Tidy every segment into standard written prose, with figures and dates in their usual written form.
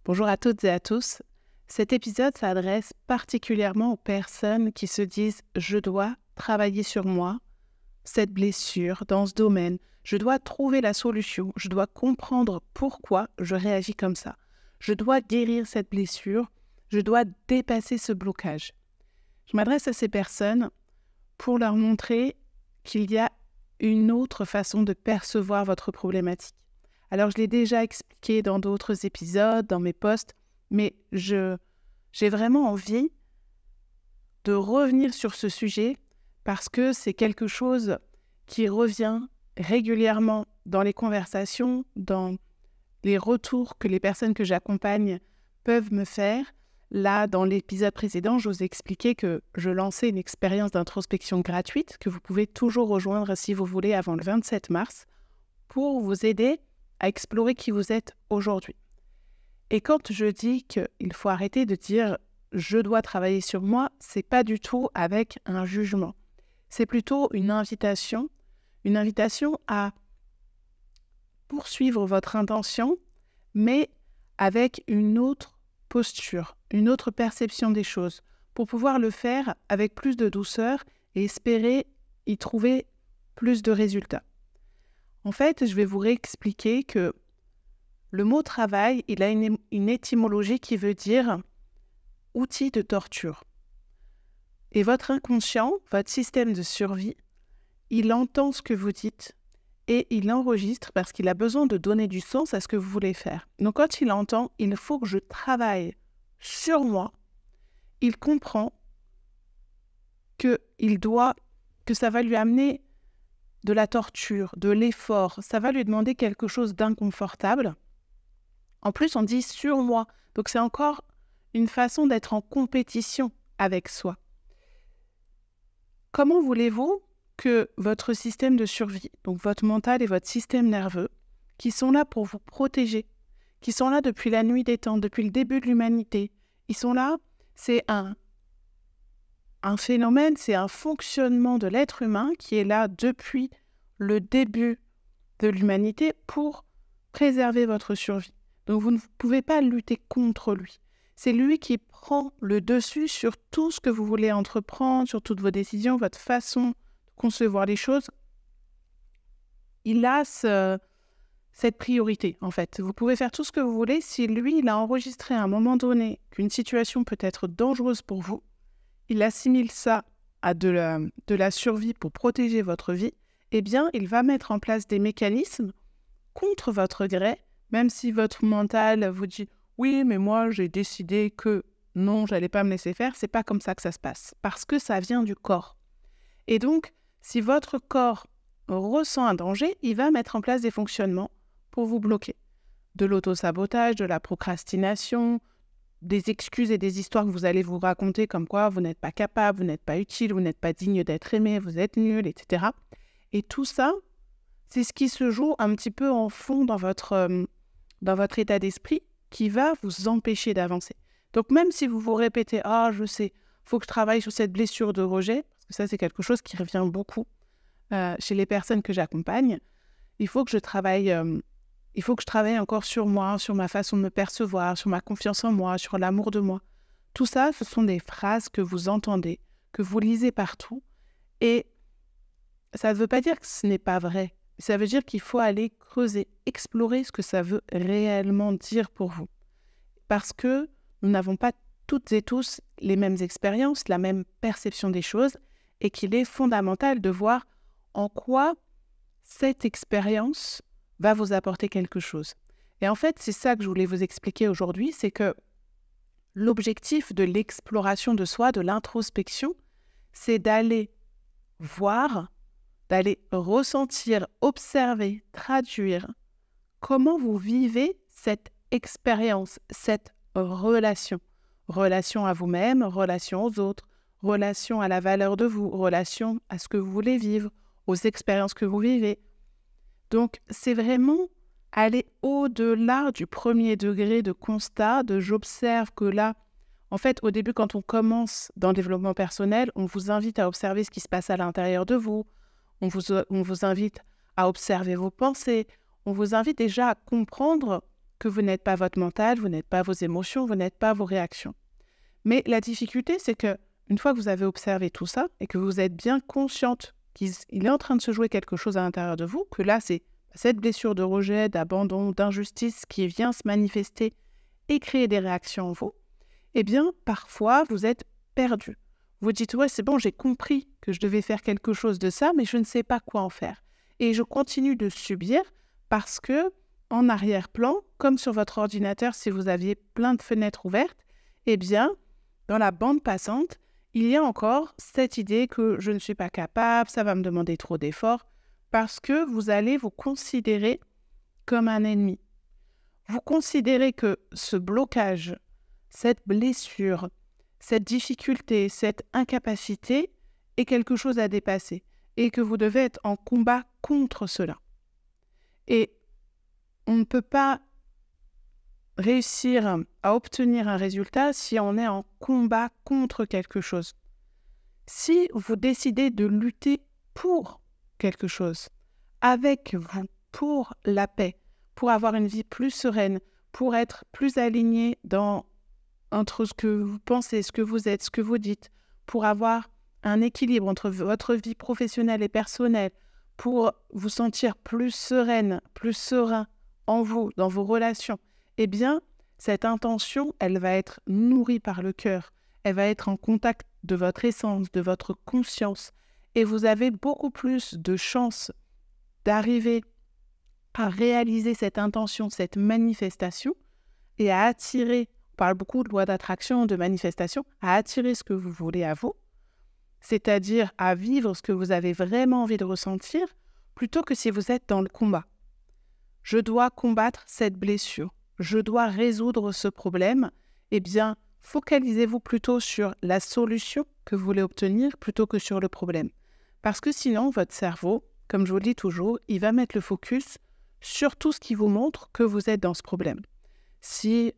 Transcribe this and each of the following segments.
Bonjour à toutes et à tous. Cet épisode s'adresse particulièrement aux personnes qui se disent « je dois travailler sur moi, cette blessure, dans ce domaine, je dois trouver la solution, je dois comprendre pourquoi je réagis comme ça, je dois guérir cette blessure, je dois dépasser ce blocage ». Je m'adresse à ces personnes pour leur montrer qu'il y a une autre façon de percevoir votre problématique. Alors, je l'ai déjà expliqué dans d'autres épisodes, dans mes posts, mais j'ai vraiment envie de revenir sur ce sujet parce que c'est quelque chose qui revient régulièrement dans les conversations, dans les retours que les personnes que j'accompagne peuvent me faire. Là, dans l'épisode précédent, je vous ai expliqué que je lançais une expérience d'introspection gratuite que vous pouvez toujours rejoindre si vous voulez avant le 27 mars pour vous aider à explorer qui vous êtes aujourd'hui. Et quand je dis qu'il faut arrêter de dire « je dois travailler sur moi », c'est pas du tout avec un jugement. C'est plutôt une invitation à poursuivre votre intention, mais avec une autre posture, une autre perception des choses, pour pouvoir le faire avec plus de douceur et espérer y trouver plus de résultats. En fait, je vais vous réexpliquer que le mot « travail », il a une étymologie qui veut dire « outil de torture ». Et votre inconscient, votre système de survie, il entend ce que vous dites et il enregistre parce qu'il a besoin de donner du sens à ce que vous voulez faire. Donc quand il entend « il faut que je travaille sur moi », il comprend que ça va lui amener de la torture, de l'effort, ça va lui demander quelque chose d'inconfortable. En plus, on dit « sur moi », donc c'est encore une façon d'être en compétition avec soi. Comment voulez-vous que votre système de survie, donc votre mental et votre système nerveux, qui sont là pour vous protéger, qui sont là depuis la nuit des temps, depuis le début de l'humanité, ils sont là, c'est un phénomène, c'est un fonctionnement de l'être humain qui est là depuis le début de l'humanité pour préserver votre survie. Donc vous ne pouvez pas lutter contre lui. C'est lui qui prend le dessus sur tout ce que vous voulez entreprendre, sur toutes vos décisions, votre façon de concevoir les choses. Il a cette priorité, en fait. Vous pouvez faire tout ce que vous voulez. Si lui, il a enregistré à un moment donné qu'une situation peut être dangereuse pour vous, il assimile ça à de la survie pour protéger votre vie, eh bien, il va mettre en place des mécanismes contre votre gré, même si votre mental vous dit « oui, mais moi, j'ai décidé que non, je n'allais pas me laisser faire », c'est pas comme ça que ça se passe, parce que ça vient du corps. Et donc, si votre corps ressent un danger, il va mettre en place des fonctionnements pour vous bloquer. De l'autosabotage, de la procrastination, des excuses et des histoires que vous allez vous raconter comme quoi vous n'êtes pas capable, vous n'êtes pas utile, vous n'êtes pas digne d'être aimé, vous êtes nul, etc. Et tout ça, c'est ce qui se joue un petit peu en fond dans votre état d'esprit qui va vous empêcher d'avancer. Donc même si vous vous répétez « ah, je sais, il faut que je travaille sur cette blessure de rejet », parce que ça, c'est quelque chose qui revient beaucoup chez les personnes que j'accompagne, il faut que je travaille encore sur moi, sur ma façon de me percevoir, sur ma confiance en moi, sur l'amour de moi. Tout ça, ce sont des phrases que vous entendez, que vous lisez partout. Et ça ne veut pas dire que ce n'est pas vrai. Ça veut dire qu'il faut aller creuser, explorer ce que ça veut réellement dire pour vous. Parce que nous n'avons pas toutes et tous les mêmes expériences, la même perception des choses, et qu'il est fondamental de voir en quoi cette expérience va vous apporter quelque chose. Et en fait, c'est ça que je voulais vous expliquer aujourd'hui, c'est que l'objectif de l'exploration de soi, de l'introspection, c'est d'aller voir, d'aller ressentir, observer, traduire comment vous vivez cette expérience, cette relation. Relation à vous-même, relation aux autres, relation à la valeur de vous, relation à ce que vous voulez vivre, aux expériences que vous vivez. Donc, c'est vraiment aller au-delà du premier degré de constat, de j'observe que là, en fait, au début, quand on commence dans le développement personnel, on vous invite à observer ce qui se passe à l'intérieur de vous, on vous invite à observer vos pensées, on vous invite déjà à comprendre que vous n'êtes pas votre mental, vous n'êtes pas vos émotions, vous n'êtes pas vos réactions. Mais la difficulté, c'est que une fois que vous avez observé tout ça et que vous êtes bien consciente qu'il est en train de se jouer quelque chose à l'intérieur de vous, que là, c'est cette blessure de rejet, d'abandon, d'injustice qui vient se manifester et créer des réactions en vous, eh bien, parfois, vous êtes perdu. Vous dites, ouais, c'est bon, j'ai compris que je devais faire quelque chose de ça, mais je ne sais pas quoi en faire. Et je continue de subir parce que, en arrière-plan, comme sur votre ordinateur, si vous aviez plein de fenêtres ouvertes, eh bien, dans la bande passante, il y a encore cette idée que je ne suis pas capable, ça va me demander trop d'efforts, parce que vous allez vous considérer comme un ennemi. Vous considérez que ce blocage, cette blessure, cette difficulté, cette incapacité est quelque chose à dépasser et que vous devez être en combat contre cela. Et on ne peut pas réussir à obtenir un résultat si on est en combat contre quelque chose. Si vous décidez de lutter pour quelque chose, avec vous, pour la paix, pour avoir une vie plus sereine, pour être plus aligné entre ce que vous pensez, ce que vous êtes, ce que vous dites, pour avoir un équilibre entre votre vie professionnelle et personnelle, pour vous sentir plus sereine, plus serein en vous, dans vos relations, eh bien, cette intention, elle va être nourrie par le cœur. Elle va être en contact de votre essence, de votre conscience. Et vous avez beaucoup plus de chances d'arriver à réaliser cette intention, cette manifestation, et à attirer, on parle beaucoup de loi d'attraction, de manifestation, à attirer ce que vous voulez à vous, c'est-à-dire à vivre ce que vous avez vraiment envie de ressentir, plutôt que si vous êtes dans le combat. Je dois combattre cette blessure, je dois résoudre ce problème, eh bien, focalisez-vous plutôt sur la solution que vous voulez obtenir plutôt que sur le problème. Parce que sinon, votre cerveau, comme je vous le dis toujours, il va mettre le focus sur tout ce qui vous montre que vous êtes dans ce problème. Si,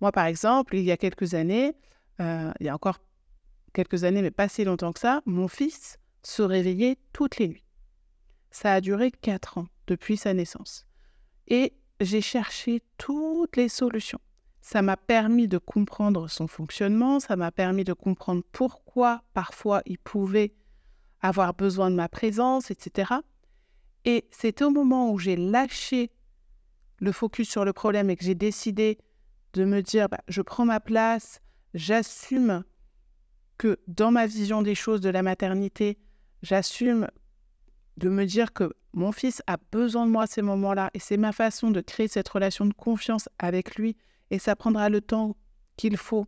moi par exemple, il y a quelques années, il y a encore quelques années, mais pas si longtemps que ça, mon fils se réveillait toutes les nuits. Ça a duré 4 ans, depuis sa naissance. Et j'ai cherché toutes les solutions. Ça m'a permis de comprendre son fonctionnement, ça m'a permis de comprendre pourquoi parfois il pouvait avoir besoin de ma présence, etc. Et c'est au moment où j'ai lâché le focus sur le problème et que j'ai décidé de me dire, je prends ma place, j'assume que dans ma vision des choses de la maternité, j'assume de me dire que mon fils a besoin de moi à ces moments-là et c'est ma façon de créer cette relation de confiance avec lui et ça prendra le temps qu'il faut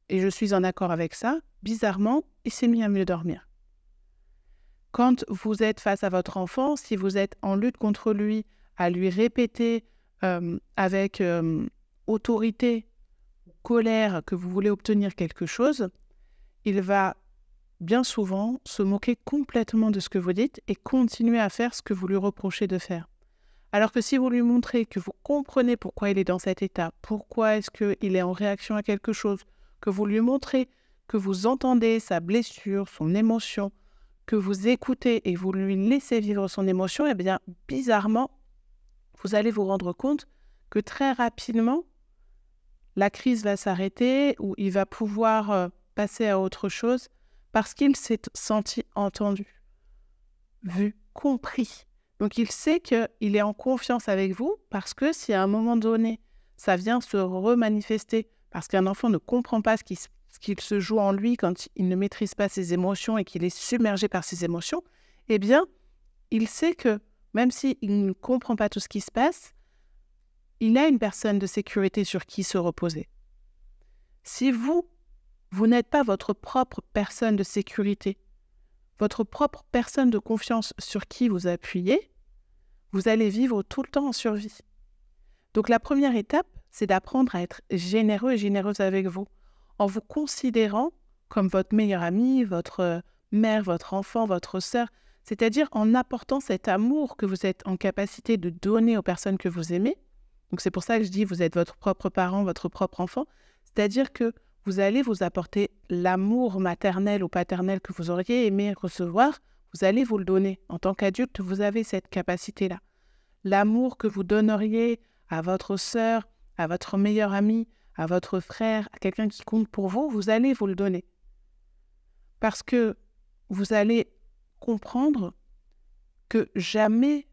et je suis en accord avec ça. Bizarrement, il s'est mis à mieux dormir. Quand vous êtes face à votre enfant, si vous êtes en lutte contre lui, à lui répéter avec autorité, colère que vous voulez obtenir quelque chose, il va bien souvent se moquer complètement de ce que vous dites et continuer à faire ce que vous lui reprochez de faire. Alors que si vous lui montrez que vous comprenez pourquoi il est dans cet état, pourquoi est-ce qu'il est en réaction à quelque chose, que vous lui montrez que vous entendez sa blessure, son émotion, que vous écoutez et vous lui laissez vivre son émotion, eh bien, bizarrement, vous allez vous rendre compte que très rapidement, la crise va s'arrêter ou il va pouvoir passer à autre chose parce qu'il s'est senti entendu, vu, compris. Donc, il sait qu'il est en confiance avec vous parce que si à un moment donné, ça vient se remanifester parce qu'un enfant ne comprend pas ce qu'il se joue en lui quand il ne maîtrise pas ses émotions et qu'il est submergé par ses émotions, eh bien, il sait que même s'il ne comprend pas tout ce qui se passe, il a une personne de sécurité sur qui se reposer. Si vous n'êtes pas votre propre personne de sécurité, votre propre personne de confiance sur qui vous appuyez, vous allez vivre tout le temps en survie. Donc la première étape, c'est d'apprendre à être généreux et généreuse avec vous, en vous considérant comme votre meilleur ami, votre mère, votre enfant, votre sœur, c'est-à-dire en apportant cet amour que vous êtes en capacité de donner aux personnes que vous aimez. Donc c'est pour ça que je dis vous êtes votre propre parent, votre propre enfant, c'est-à-dire que vous allez vous apporter l'amour maternel ou paternel que vous auriez aimé recevoir, vous allez vous le donner. En tant qu'adulte, vous avez cette capacité-là. L'amour que vous donneriez à votre sœur, à votre meilleur ami, à votre frère, à quelqu'un qui compte pour vous, vous allez vous le donner. Parce que vous allez comprendre que jamais,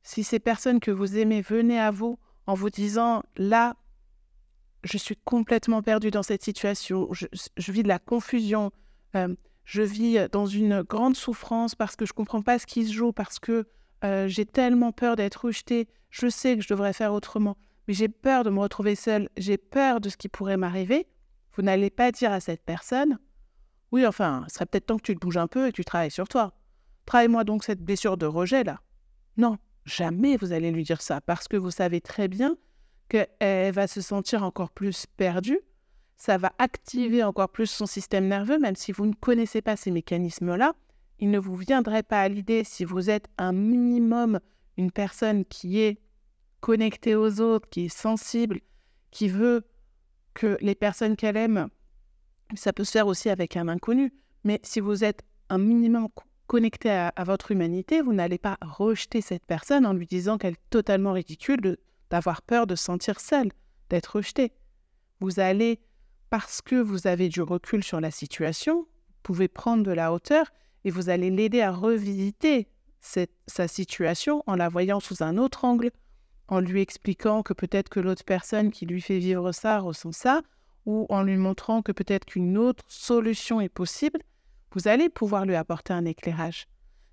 si ces personnes que vous aimez venaient à vous en vous disant « là, je suis complètement perdue dans cette situation, je vis de la confusion, je vis dans une grande souffrance parce que je ne comprends pas ce qui se joue, parce que j'ai tellement peur d'être rejetée, je sais que je devrais faire autrement, mais j'ai peur de me retrouver seule, j'ai peur de ce qui pourrait m'arriver », vous n'allez pas dire à cette personne « oui, enfin, ce serait peut-être temps que tu te bouges un peu et que tu travailles sur toi. Travaille-moi donc cette blessure de rejet là. » Non, jamais vous allez lui dire ça, parce que vous savez très bien qu'elle va se sentir encore plus perdue, ça va activer encore plus son système nerveux, même si vous ne connaissez pas ces mécanismes-là. Il ne vous viendrait pas à l'idée, si vous êtes un minimum une personne qui est connectée aux autres, qui est sensible, qui veut que les personnes qu'elle aime, ça peut se faire aussi avec un inconnu, mais si vous êtes un minimum connecté à votre humanité, vous n'allez pas rejeter cette personne en lui disant qu'elle est totalement ridicule d'avoir peur de se sentir seule, d'être rejetée. Vous allez, parce que vous avez du recul sur la situation, vous pouvez prendre de la hauteur et vous allez l'aider à revisiter sa situation en la voyant sous un autre angle, en lui expliquant que peut-être que l'autre personne qui lui fait vivre ça ressent ça, ou en lui montrant que peut-être qu'une autre solution est possible, vous allez pouvoir lui apporter un éclairage.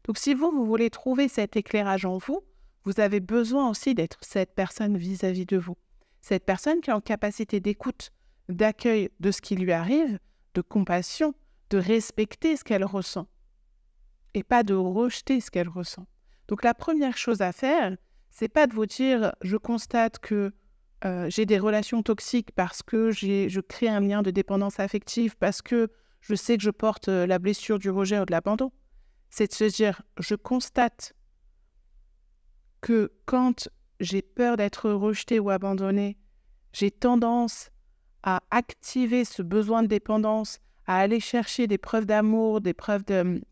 Donc si vous voulez trouver cet éclairage en vous, vous avez besoin aussi d'être cette personne vis-à-vis de vous. Cette personne qui est en capacité d'écoute, d'accueil de ce qui lui arrive, de compassion, de respecter ce qu'elle ressent et pas de rejeter ce qu'elle ressent. Donc la première chose à faire, c'est pas de vous dire « je constate que j'ai des relations toxiques parce que je crée un lien de dépendance affective, parce que je sais que je porte la blessure du rejet ou de l'abandon ». C'est de se dire « je constate que quand j'ai peur d'être rejetée ou abandonnée, j'ai tendance à activer ce besoin de dépendance, à aller chercher des preuves d'amour, des preuves de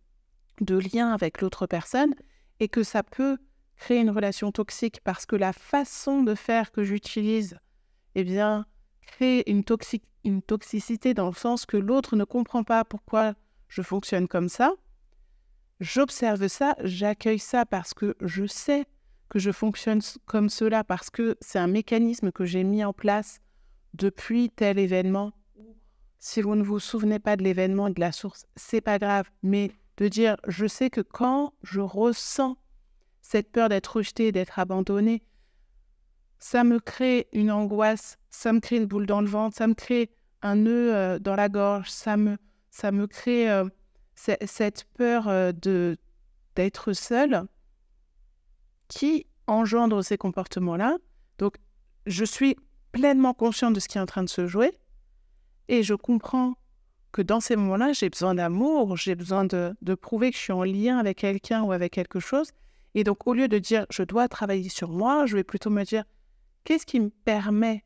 lien avec l'autre personne, et que ça peut créer une relation toxique parce que la façon de faire que j'utilise, eh bien, crée une toxicité dans le sens que l'autre ne comprend pas pourquoi je fonctionne comme ça. J'observe ça, j'accueille ça parce que je sais que je fonctionne comme cela, parce que c'est un mécanisme que j'ai mis en place depuis tel événement. Si vous ne vous souvenez pas de l'événement et de la source, c'est pas grave, mais de dire je sais que quand je ressens cette peur d'être rejetée, d'être abandonnée, ça me crée une angoisse, ça me crée une boule dans le ventre, ça me crée un nœud dans la gorge, ça me crée cette peur d'être seule qui engendre ces comportements-là. Donc, je suis pleinement consciente de ce qui est en train de se jouer et je comprends que dans ces moments-là, j'ai besoin d'amour, j'ai besoin de prouver que je suis en lien avec quelqu'un ou avec quelque chose. Et donc, au lieu de dire « je dois travailler sur moi », je vais plutôt me dire « qu'est-ce qui me permet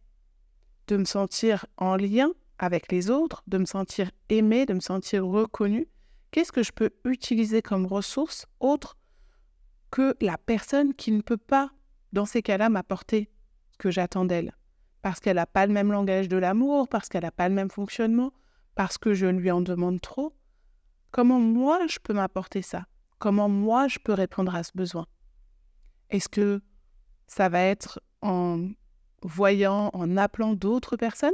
de me sentir en lien avec les autres, de me sentir aimée, de me sentir reconnue? Qu'est-ce que je peux utiliser comme ressource autre que la personne qui ne peut pas, dans ces cas-là, m'apporter ce que j'attends d'elle? Parce qu'elle n'a pas le même langage de l'amour, parce qu'elle n'a pas le même fonctionnement, parce que je lui en demande trop. Comment moi, je peux m'apporter ça? Comment moi, je peux répondre à ce besoin? Est-ce que ça va être en voyant, en appelant d'autres personnes,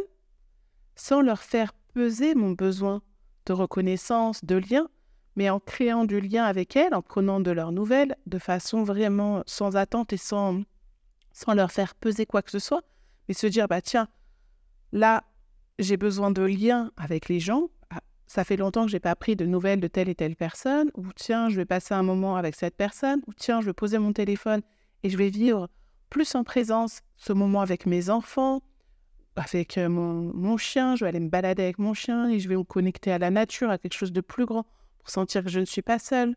sans leur faire peser mon besoin de reconnaissance, de lien, mais en créant du lien avec elles, en prenant de leurs nouvelles, de façon vraiment sans attente et sans leur faire peser quoi que ce soit, mais se dire, tiens, là, j'ai besoin de lien avec les gens, ça fait longtemps que je n'ai pas pris de nouvelles de telle et telle personne, ou tiens, je vais passer un moment avec cette personne, ou tiens, je vais poser mon téléphone et je vais vivre plus en présence ce moment avec mes enfants, avec mon chien, je vais aller me balader avec mon chien et je vais me connecter à la nature, à quelque chose de plus grand, pour sentir que je ne suis pas seule,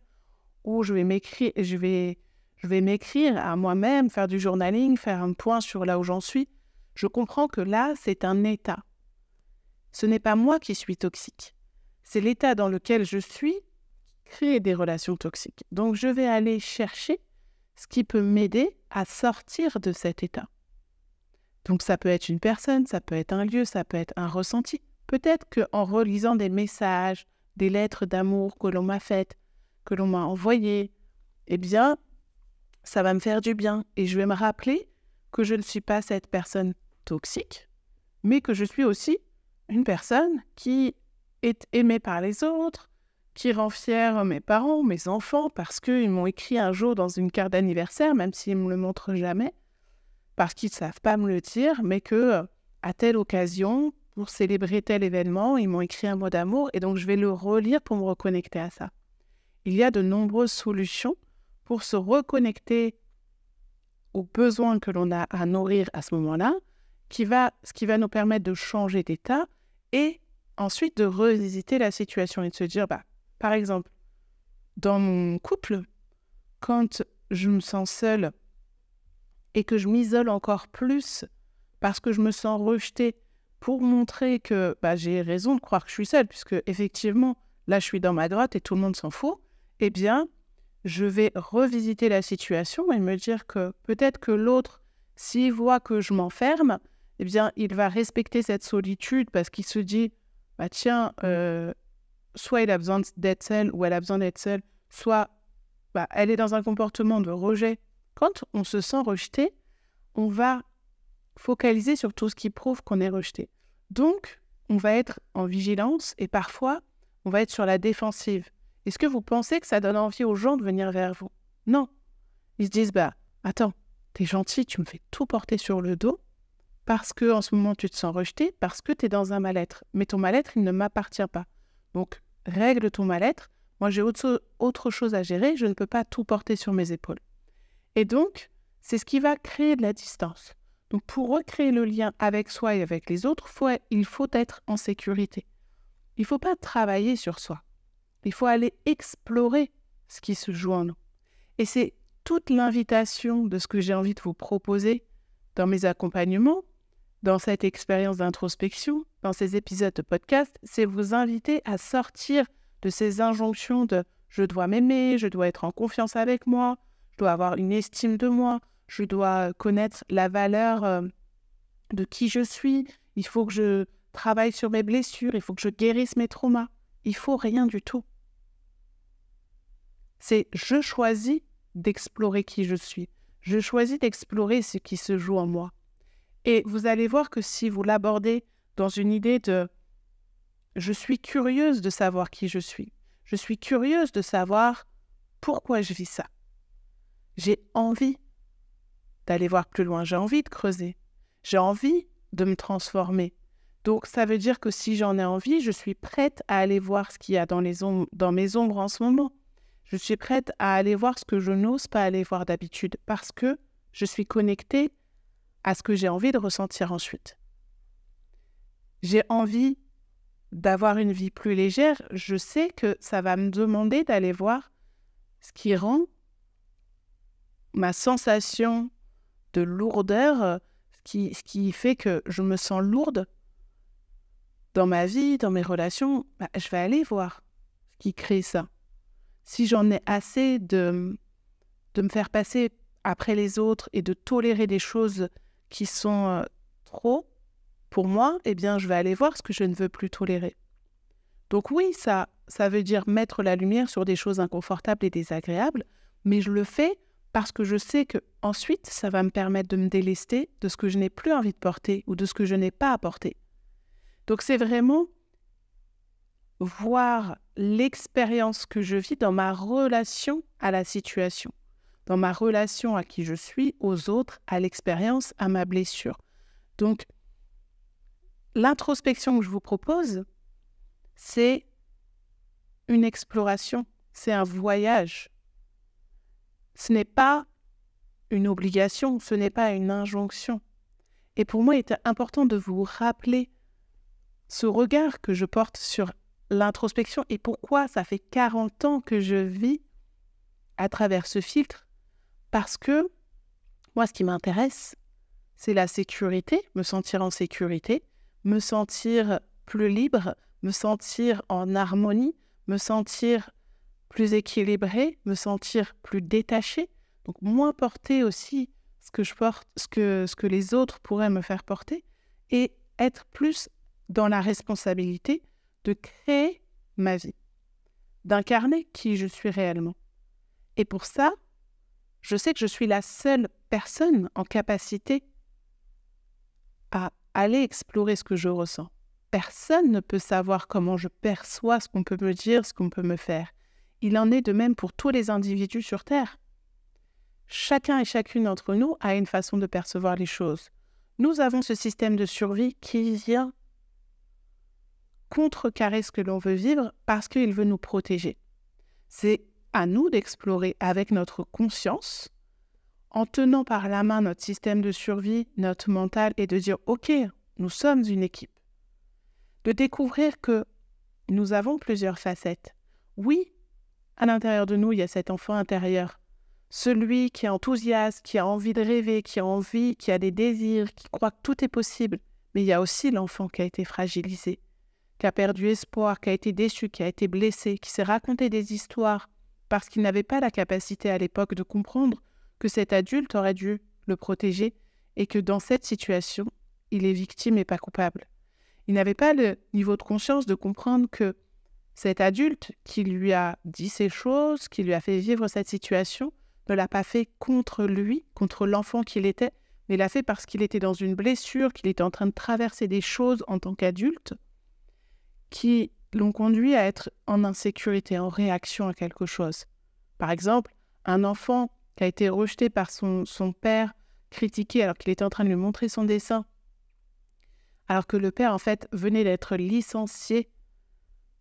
ou je vais m'écrire à moi-même, faire du journaling, faire un point sur là où j'en suis. Je comprends que là, c'est un état. Ce n'est pas moi qui suis toxique. C'est l'état dans lequel je suis qui crée des relations toxiques. Donc, je vais aller chercher ce qui peut m'aider à sortir de cet état. Donc ça peut être une personne, ça peut être un lieu, ça peut être un ressenti. Peut-être qu'en relisant des messages, des lettres d'amour que l'on m'a faites, que l'on m'a envoyées, eh bien, ça va me faire du bien. Et je vais me rappeler que je ne suis pas cette personne toxique, mais que je suis aussi une personne qui est aimée par les autres, qui rend fière mes parents, mes enfants, parce qu'ils m'ont écrit un jour dans une carte d'anniversaire, même s'ils ne me le montrent jamais, parce qu'ils ne savent pas me le dire, mais que à telle occasion, pour célébrer tel événement, ils m'ont écrit un mot d'amour, et donc je vais le relire pour me reconnecter à ça. Il y a de nombreuses solutions pour se reconnecter aux besoins que l'on a à nourrir à ce moment-là, ce qui va nous permettre de changer d'état et ensuite de revisiter la situation et de se dire, par exemple, dans mon couple, quand je me sens seule et que je m'isole encore plus parce que je me sens rejetée pour montrer que j'ai raison de croire que je suis seule, puisque effectivement, là, je suis dans ma droite et tout le monde s'en fout, eh bien, je vais revisiter la situation et me dire que peut-être que l'autre, s'il voit que je m'enferme, eh bien, il va respecter cette solitude parce qu'il se dit, tiens, soit il a besoin d'être seul ou elle a besoin d'être seule, soit elle est dans un comportement de rejet. Quand on se sent rejeté, on va focaliser sur tout ce qui prouve qu'on est rejeté. Donc, on va être en vigilance et parfois, on va être sur la défensive. Est-ce que vous pensez que ça donne envie aux gens de venir vers vous? Non. Ils se disent, attends, t'es gentil, tu me fais tout porter sur le dos parce que en ce moment, tu te sens rejeté, parce que t'es dans un mal-être. Mais ton mal-être, il ne m'appartient pas. Donc, règle ton mal-être. Moi, j'ai autre chose à gérer. Je ne peux pas tout porter sur mes épaules. Et donc, c'est ce qui va créer de la distance. Donc, pour recréer le lien avec soi et avec les autres, il faut être en sécurité. Il ne faut pas travailler sur soi. Il faut aller explorer ce qui se joue en nous. Et c'est toute l'invitation de ce que j'ai envie de vous proposer dans mes accompagnements, dans cette expérience d'introspection, dans ces épisodes de podcast, c'est vous inviter à sortir de ces injonctions de « je dois m'aimer, je dois être en confiance avec moi, je dois avoir une estime de moi, je dois connaître la valeur de qui je suis, il faut que je travaille sur mes blessures, il faut que je guérisse mes traumas. » Il faut rien du tout. C'est je choisis d'explorer qui je suis. Je choisis d'explorer ce qui se joue en moi. Et vous allez voir que si vous l'abordez dans une idée de « je suis curieuse de savoir qui je suis. Je suis curieuse de savoir pourquoi je vis ça. J'ai envie d'aller voir plus loin. J'ai envie de creuser. J'ai envie de me transformer. » Donc, ça veut dire que si j'en ai envie, je suis prête à aller voir ce qu'il y a dans mes ombres en ce moment. Je suis prête à aller voir ce que je n'ose pas aller voir d'habitude parce que je suis connectée à ce que j'ai envie de ressentir ensuite. J'ai envie d'avoir une vie plus légère. Je sais que ça va me demander d'aller voir ce qui rend ma sensation de lourdeur, ce qui fait que je me sens lourde dans ma vie, dans mes relations. Je vais aller voir ce qui crée ça. Si j'en ai assez de me faire passer après les autres et de tolérer des choses qui sont trop pour moi, eh bien, je vais aller voir ce que je ne veux plus tolérer. Donc oui, ça veut dire mettre la lumière sur des choses inconfortables et désagréables, mais je le fais parce que je sais que ensuite, ça va me permettre de me délester de ce que je n'ai plus envie de porter ou de ce que je n'ai pas à porter. Donc c'est vraiment voir l'expérience que je vis dans ma relation à la situation, dans ma relation à qui je suis, aux autres, à l'expérience, à ma blessure. Donc, l'introspection que je vous propose, c'est une exploration, c'est un voyage. Ce n'est pas une obligation, ce n'est pas une injonction. Et pour moi, il était important de vous rappeler ce regard que je porte sur l'introspection et pourquoi ça fait 40 ans que je vis à travers ce filtre. Parce que moi, ce qui m'intéresse, c'est la sécurité, me sentir en sécurité, me sentir plus libre, me sentir en harmonie, me sentir plus équilibré, me sentir plus détaché. Donc, moins porter aussi ce que je porte, ce que les autres pourraient me faire porter, et être plus dans la responsabilité de créer ma vie, d'incarner qui je suis réellement. Et pour ça, je sais que je suis la seule personne en capacité à aller explorer ce que je ressens. Personne ne peut savoir comment je perçois ce qu'on peut me dire, ce qu'on peut me faire. Il en est de même pour tous les individus sur Terre. Chacun et chacune d'entre nous a une façon de percevoir les choses. Nous avons ce système de survie qui vient contrecarrer ce que l'on veut vivre parce qu'il veut nous protéger. C'est à nous d'explorer avec notre conscience, en tenant par la main notre système de survie, notre mental, et de dire « Ok, nous sommes une équipe ». De découvrir que nous avons plusieurs facettes. Oui, à l'intérieur de nous, il y a cet enfant intérieur. Celui qui est enthousiaste, qui a envie de rêver, qui a envie, qui a des désirs, qui croit que tout est possible. Mais il y a aussi l'enfant qui a été fragilisé, qui a perdu espoir, qui a été déçu, qui a été blessé, qui s'est raconté des histoires parce qu'il n'avait pas la capacité à l'époque de comprendre que cet adulte aurait dû le protéger et que dans cette situation, il est victime et pas coupable. Il n'avait pas le niveau de conscience de comprendre que cet adulte qui lui a dit ces choses, qui lui a fait vivre cette situation, ne l'a pas fait contre lui, contre l'enfant qu'il était, mais l'a fait parce qu'il était dans une blessure, qu'il était en train de traverser des choses en tant qu'adulte qui l'ont conduit à être en insécurité, en réaction à quelque chose. Par exemple, un enfant qui a été rejeté par son père, critiqué alors qu'il était en train de lui montrer son dessin, alors que le père, en fait, venait d'être licencié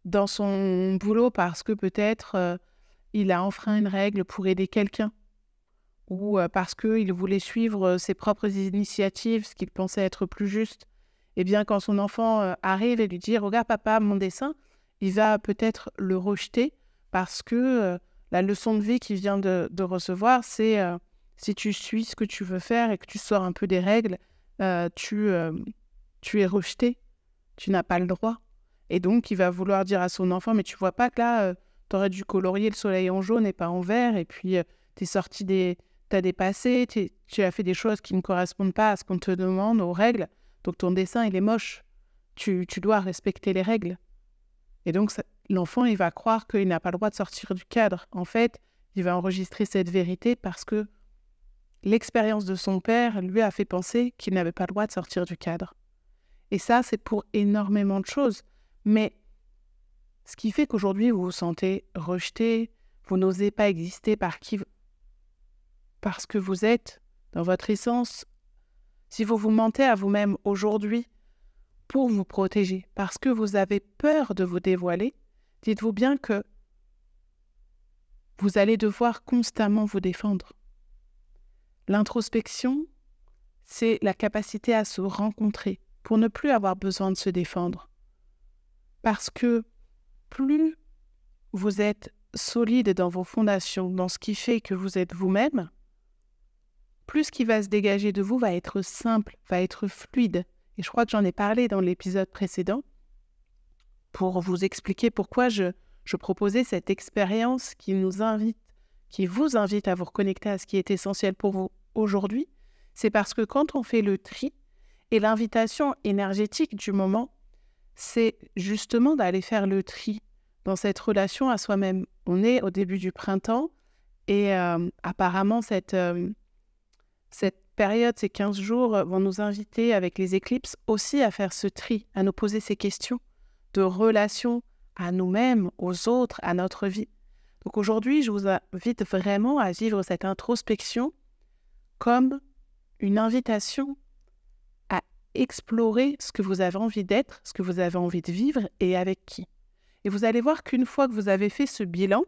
dans son boulot parce que peut-être il a enfreint une règle pour aider quelqu'un ou parce qu'il voulait suivre ses propres initiatives, ce qu'il pensait être plus juste. Eh bien, quand son enfant arrive et lui dit « Regarde papa, mon dessin », il va peut-être le rejeter parce que la leçon de vie qu'il vient de recevoir, c'est si tu suis ce que tu veux faire et que tu sors un peu des règles, tu es rejeté, tu n'as pas le droit. Et donc, il va vouloir dire à son enfant « Mais tu vois pas que là, tu aurais dû colorier le soleil en jaune et pas en vert, et puis t'es sorti t'as dépassé, tu as fait des choses qui ne correspondent pas à ce qu'on te demande, aux règles, donc ton dessin, il est moche. Tu dois respecter les règles. » Et donc, l'enfant, il va croire qu'il n'a pas le droit de sortir du cadre. En fait, il va enregistrer cette vérité parce que l'expérience de son père lui a fait penser qu'il n'avait pas le droit de sortir du cadre. Et ça, c'est pour énormément de choses. Mais ce qui fait qu'aujourd'hui, vous vous sentez rejeté, vous n'osez pas exister parce que vous êtes dans votre essence. Si vous vous mentez à vous-même aujourd'hui pour vous protéger, parce que vous avez peur de vous dévoiler, dites-vous bien que vous allez devoir constamment vous défendre. L'introspection, c'est la capacité à se rencontrer pour ne plus avoir besoin de se défendre. Parce que plus vous êtes solide dans vos fondations, dans ce qui fait que vous êtes vous-même, plus ce qui va se dégager de vous va être simple, va être fluide. Et je crois que j'en ai parlé dans l'épisode précédent pour vous expliquer pourquoi je proposais cette expérience qui vous invite à vous reconnecter à ce qui est essentiel pour vous aujourd'hui. C'est parce que quand on fait le tri, et l'invitation énergétique du moment, c'est justement d'aller faire le tri dans cette relation à soi-même. On est au début du printemps et apparemment cette période, ces 15 jours, vont nous inviter avec les éclipses aussi à faire ce tri, à nous poser ces questions de relation à nous-mêmes, aux autres, à notre vie. Donc aujourd'hui, je vous invite vraiment à vivre cette introspection comme une invitation à explorer ce que vous avez envie d'être, ce que vous avez envie de vivre et avec qui. Et vous allez voir qu'une fois que vous avez fait ce bilan,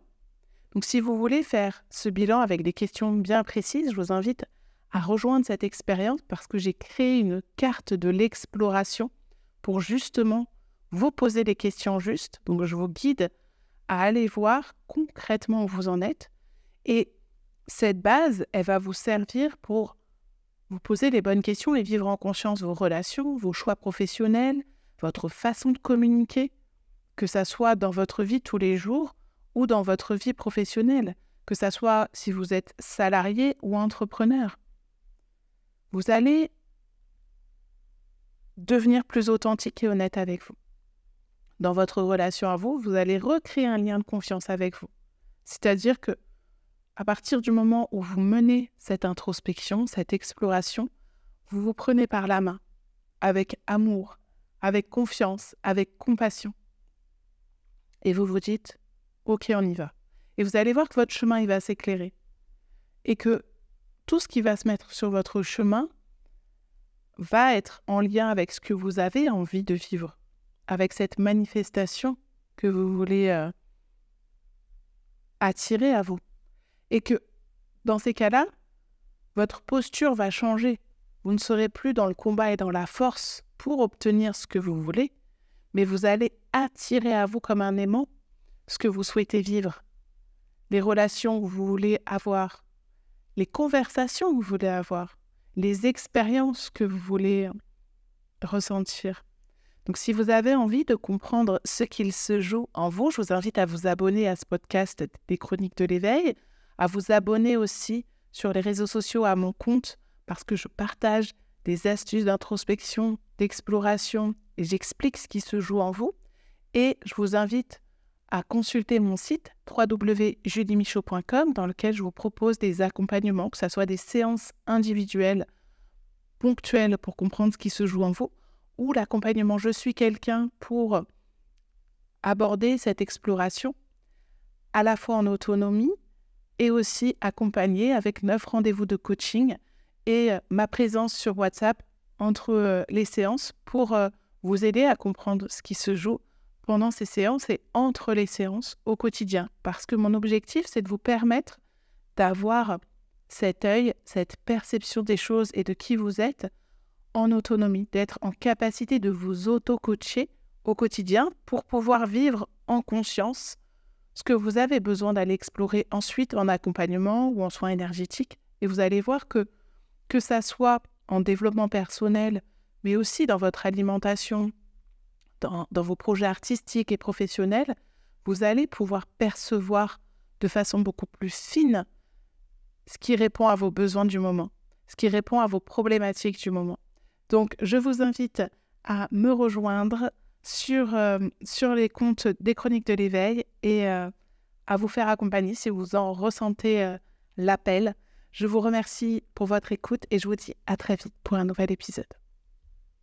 donc si vous voulez faire ce bilan avec des questions bien précises, je vous invite à rejoindre cette expérience parce que j'ai créé une carte de l'exploration pour justement vous poser les questions justes. Donc je vous guide à aller voir concrètement où vous en êtes. Et cette base, elle va vous servir pour vous poser les bonnes questions et vivre en conscience vos relations, vos choix professionnels, votre façon de communiquer, que ça soit dans votre vie tous les jours ou dans votre vie professionnelle, que ça soit si vous êtes salarié ou entrepreneur. vous allez devenir plus authentique et honnête avec vous. Dans votre relation à vous, vous allez recréer un lien de confiance avec vous. C'est-à-dire que à partir du moment où vous menez cette introspection, cette exploration, vous vous prenez par la main, avec amour, avec confiance, avec compassion. Et vous vous dites, ok, on y va. Et vous allez voir que votre chemin, il va s'éclairer. Et que tout ce qui va se mettre sur votre chemin va être en lien avec ce que vous avez envie de vivre, avec cette manifestation que vous voulez attirer à vous. Et que dans ces cas-là, votre posture va changer. Vous ne serez plus dans le combat et dans la force pour obtenir ce que vous voulez, mais vous allez attirer à vous comme un aimant ce que vous souhaitez vivre, les relations que vous voulez avoir, les conversations que vous voulez avoir, les expériences que vous voulez ressentir. Donc, si vous avez envie de comprendre ce qu'il se joue en vous, je vous invite à vous abonner à ce podcast des Chroniques de l'éveil, à vous abonner aussi sur les réseaux sociaux à mon compte, parce que je partage des astuces d'introspection, d'exploration, et j'explique ce qui se joue en vous. Et je vous invite à consulter mon site www.juliemichaud.com dans lequel je vous propose des accompagnements, que ce soit des séances individuelles, ponctuelles pour comprendre ce qui se joue en vous, ou l'accompagnement Je suis quelqu'un pour aborder cette exploration à la fois en autonomie et aussi accompagné avec 9 rendez-vous de coaching et ma présence sur WhatsApp entre les séances pour vous aider à comprendre ce qui se joue pendant ces séances et entre les séances au quotidien. Parce que mon objectif, c'est de vous permettre d'avoir cet œil, cette perception des choses et de qui vous êtes en autonomie, d'être en capacité de vous auto-coacher au quotidien pour pouvoir vivre en conscience ce que vous avez besoin d'aller explorer ensuite en accompagnement ou en soins énergétiques. Et vous allez voir que ça soit en développement personnel, mais aussi dans votre alimentation, dans vos projets artistiques et professionnels, vous allez pouvoir percevoir de façon beaucoup plus fine ce qui répond à vos besoins du moment, ce qui répond à vos problématiques du moment. Donc, je vous invite à me rejoindre sur les comptes des Chroniques de l'éveil et à vous faire accompagner si vous en ressentez l'appel. Je vous remercie pour votre écoute et je vous dis à très vite pour un nouvel épisode.